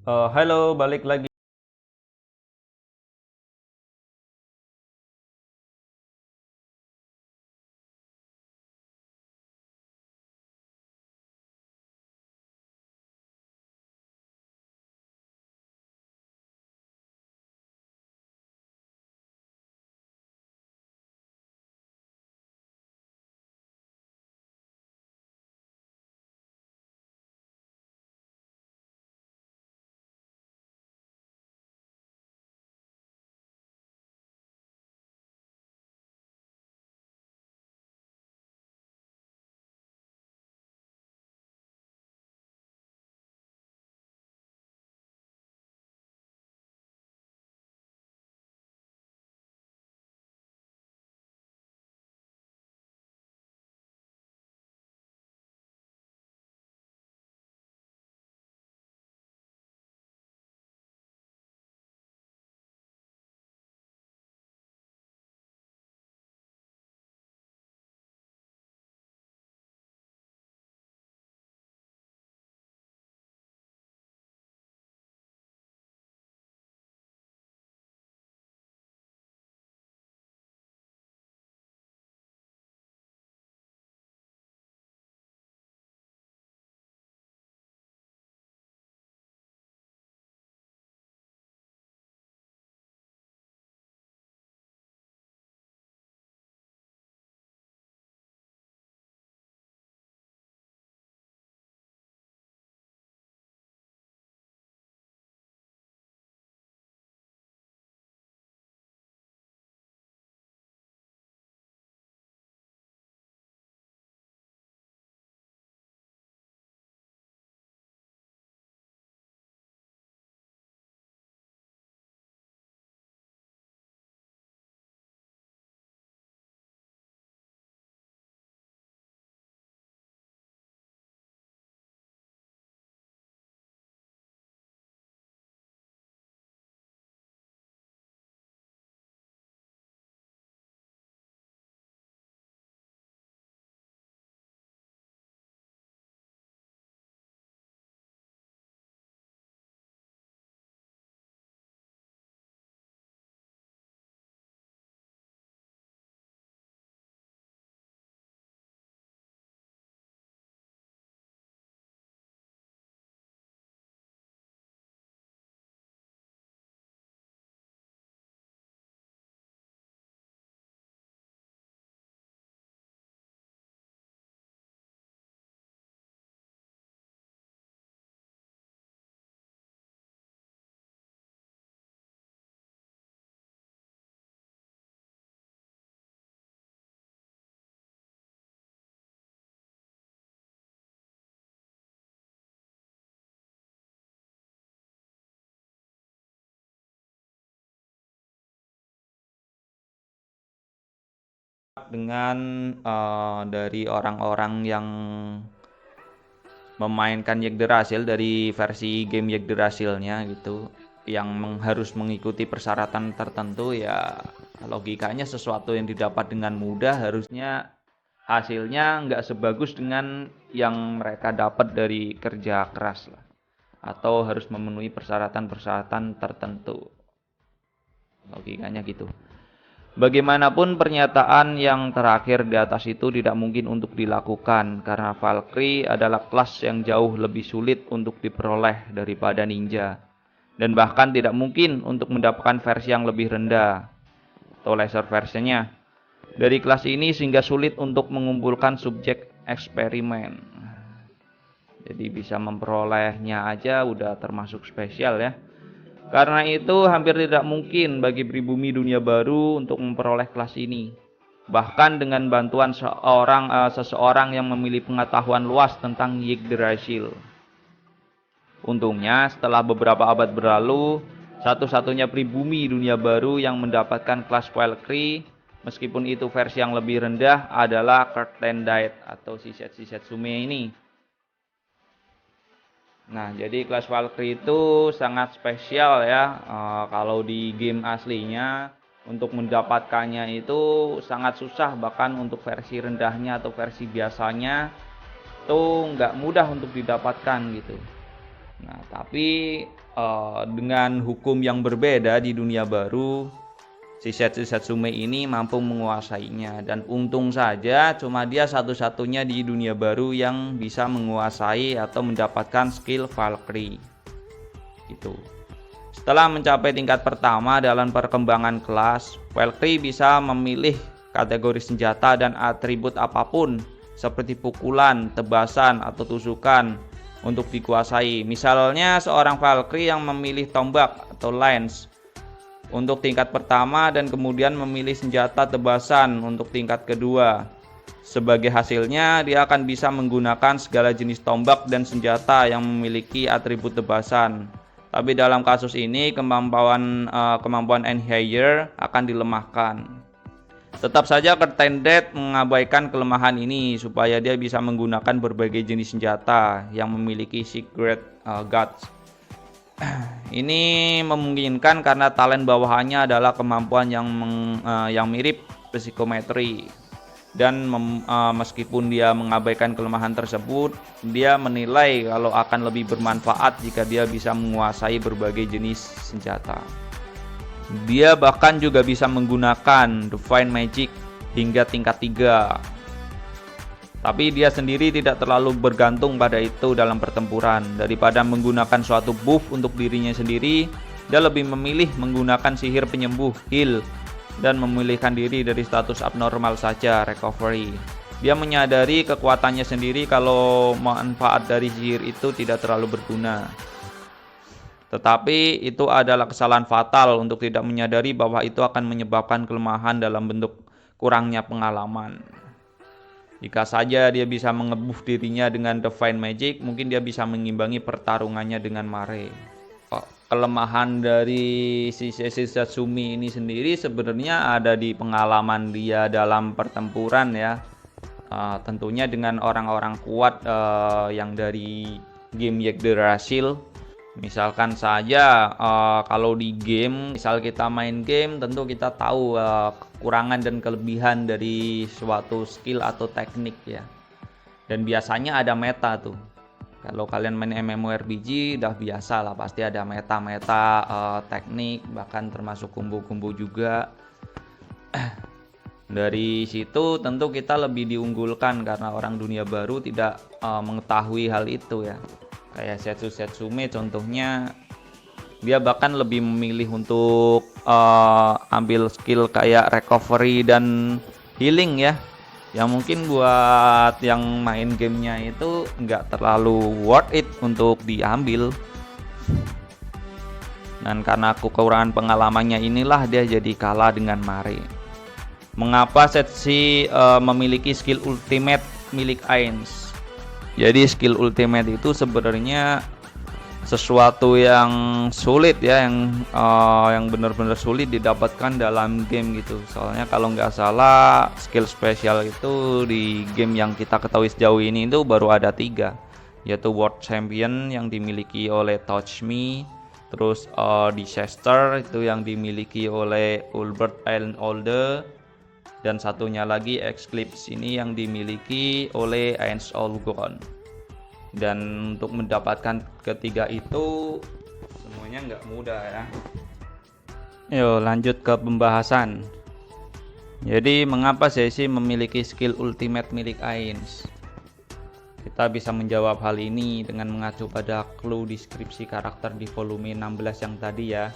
Halo, balik lagi. Dengan dari orang-orang yang memainkan Yggdrasil dari versi game Yggdrasilnya gitu, yang harus mengikuti persyaratan tertentu, ya logikanya sesuatu yang didapat dengan mudah harusnya hasilnya nggak sebagus dengan yang mereka dapat dari kerja keras lah, atau harus memenuhi persyaratan-persyaratan tertentu, logikanya gitu. Bagaimanapun pernyataan yang terakhir di atas itu tidak mungkin untuk dilakukan karena Valkyrie adalah kelas yang jauh lebih sulit untuk diperoleh daripada ninja, dan bahkan tidak mungkin untuk mendapatkan versi yang lebih rendah atau lesser versinya dari kelas ini, sehingga sulit untuk mengumpulkan subjek eksperimen. Jadi bisa memperolehnya aja udah termasuk spesial ya. Karena itu hampir tidak mungkin bagi pribumi dunia baru untuk memperoleh kelas ini. Bahkan dengan bantuan seseorang yang memiliki pengetahuan luas tentang Yggdrasil. Untungnya setelah beberapa abad berlalu, satu-satunya pribumi dunia baru yang mendapatkan kelas Valkyrie, meskipun itu versi yang lebih rendah, adalah Kirtlandite atau si Setsume ini. Nah, jadi kelas Valkyrie itu sangat spesial ya. Kalau di game aslinya untuk mendapatkannya itu sangat susah, bahkan untuk versi rendahnya atau versi biasanya itu nggak mudah untuk didapatkan gitu. Nah, tapi dengan hukum yang berbeda di dunia baru, si Setsu Satsume ini mampu menguasainya. Dan untung saja cuma dia satu-satunya di dunia baru yang bisa menguasai atau mendapatkan skill Valkyrie. Gitu. Setelah mencapai tingkat pertama dalam perkembangan kelas, Valkyrie bisa memilih kategori senjata dan atribut apapun seperti pukulan, tebasan, atau tusukan untuk dikuasai. Misalnya seorang Valkyrie yang memilih tombak atau lance untuk tingkat pertama dan kemudian memilih senjata tebasan untuk tingkat kedua. Sebagai hasilnya, dia akan bisa menggunakan segala jenis tombak dan senjata yang memiliki atribut tebasan. Tapi dalam kasus ini kemampuan Enhyer akan dilemahkan. Tetap saja Curtain Death mengabaikan kelemahan ini supaya dia bisa menggunakan berbagai jenis senjata yang memiliki secret guts. Ini memungkinkan karena talent bawahannya adalah kemampuan yang mirip psikometri. Dan meskipun dia mengabaikan kelemahan tersebut, dia menilai kalau akan lebih bermanfaat jika dia bisa menguasai berbagai jenis senjata. Dia bahkan juga bisa menggunakan Divine Magic hingga tingkat 3. Tapi dia sendiri tidak terlalu bergantung pada itu dalam pertempuran. Daripada menggunakan suatu buff untuk dirinya sendiri, dia lebih memilih menggunakan sihir penyembuh heal dan memulihkan diri dari status abnormal saja recovery. Dia menyadari kekuatannya sendiri kalau manfaat dari sihir itu tidak terlalu berguna. Tetapi itu adalah kesalahan fatal untuk tidak menyadari bahwa itu akan menyebabkan kelemahan dalam bentuk kurangnya pengalaman. Jika saja dia bisa mengebuff dirinya dengan Divine Magic, mungkin dia bisa mengimbangi pertarungannya dengan Mare. Kelemahan dari si Setsu Satsume ini sendiri sebenarnya ada di pengalaman dia dalam pertempuran ya. Tentunya dengan orang-orang kuat yang dari game Yggdrasil. Misalkan saja kalau di game, misal kita main game, tentu kita tahu kekurangan dan kelebihan dari suatu skill atau teknik ya. Dan biasanya ada meta tuh. Kalau kalian main MMORPG udah biasa lah, pasti ada meta-meta teknik, bahkan termasuk kumbu-kumbu juga. Dari situ tentu kita lebih diunggulkan karena orang dunia baru tidak mengetahui hal itu ya. Kayak Setsu Satsume contohnya, dia bahkan lebih memilih untuk ambil skill kayak recovery dan healing ya, yang mungkin buat yang main gamenya itu nggak terlalu worth it untuk diambil. Dan karena kekurangan pengalamannya inilah dia jadi kalah dengan Mare. Mengapa Setsu memiliki skill ultimate milik Ainz? Jadi skill ultimate itu sebenarnya sesuatu yang sulit ya, yang benar-benar sulit didapatkan dalam game gitu. Soalnya kalau nggak salah skill spesial itu di game yang kita ketahui sejauh ini itu baru ada 3, yaitu World Champion yang dimiliki oleh Touch Me, terus Disaster itu yang dimiliki oleh Ulbert Olde, dan satunya lagi Eclipse ini yang dimiliki oleh Ainz Olgon. Dan untuk mendapatkan ketiga itu semuanya nggak mudah ya. Yuk lanjut ke pembahasan. Jadi mengapa Setsu memiliki skill ultimate milik Ainz? Kita bisa menjawab hal ini dengan mengacu pada clue deskripsi karakter di volume 16 yang tadi ya.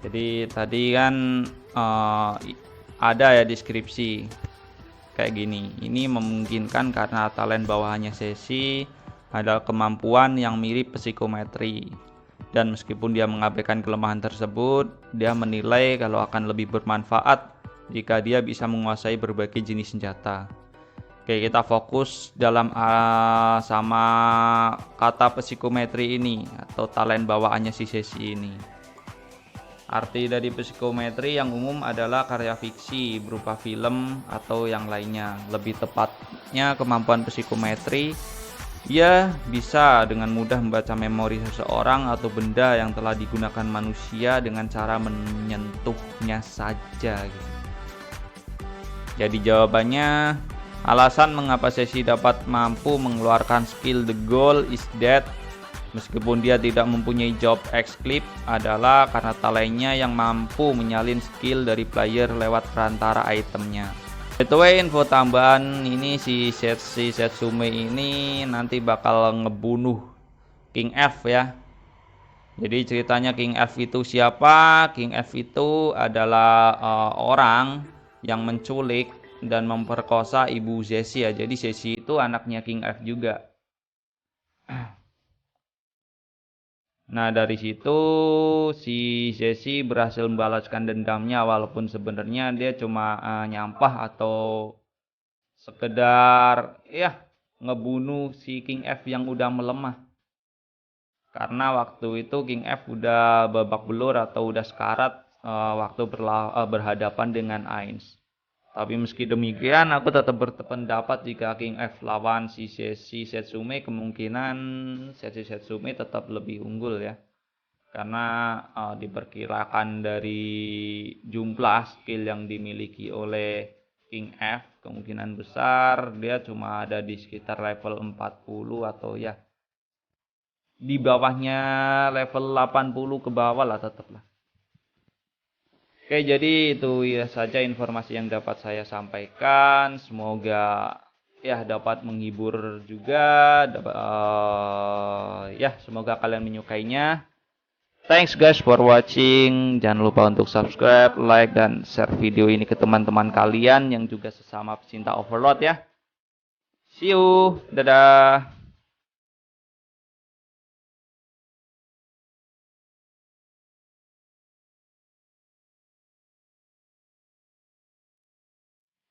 Jadi tadi kan ada ya deskripsi kayak gini. Ini memungkinkan karena talent bawahannya Setsu adalah kemampuan yang mirip psikometri. Dan meskipun dia mengabaikan kelemahan tersebut, dia menilai kalau akan lebih bermanfaat jika dia bisa menguasai berbagai jenis senjata. Oke, kita fokus dalam sama kata psikometri ini atau talent bawaannya si Setsu ini. Arti dari psikometri yang umum adalah karya fiksi berupa film atau yang lainnya. Lebih tepatnya kemampuan psikometri, ia bisa dengan mudah membaca memori seseorang atau benda yang telah digunakan manusia dengan cara menyentuhnya saja gitu. Jadi jawabannya, alasan mengapa Setsu dapat mampu mengeluarkan skill The Goal is Dead Meskipun dia tidak mempunyai job exclusive adalah karena talentnya yang mampu menyalin skill dari player lewat perantara itemnya. By the way, info tambahan ini si Setsume ini nanti bakal ngebunuh King F ya. Jadi ceritanya King F itu siapa? King F itu adalah orang yang menculik dan memperkosa ibu Zesi ya. Jadi Zesi itu anaknya King F juga. Nah dari situ si Zesi berhasil membalaskan dendamnya walaupun sebenarnya dia cuma nyampah atau sekedar ya ngebunuh si King F yang udah melemah. Karena waktu itu King F udah babak belur atau udah sekarat waktu berhadapan dengan Ainz. Tapi meski demikian aku tetap berpendapat jika King F lawan si Setsume kemungkinan si Setsume tetap lebih unggul ya. Karena diperkirakan dari jumlah skill yang dimiliki oleh King F kemungkinan besar dia cuma ada di sekitar level 40 atau ya di bawahnya level 80 ke bawah lah tetap lah. Oke, jadi itu ya saja informasi yang dapat saya sampaikan. Semoga ya dapat menghibur juga. Ya, semoga kalian menyukainya. Thanks guys for watching. Jangan lupa untuk subscribe, like, dan share video ini ke teman-teman kalian yang juga sesama pecinta Overlord ya. See you. Dadah.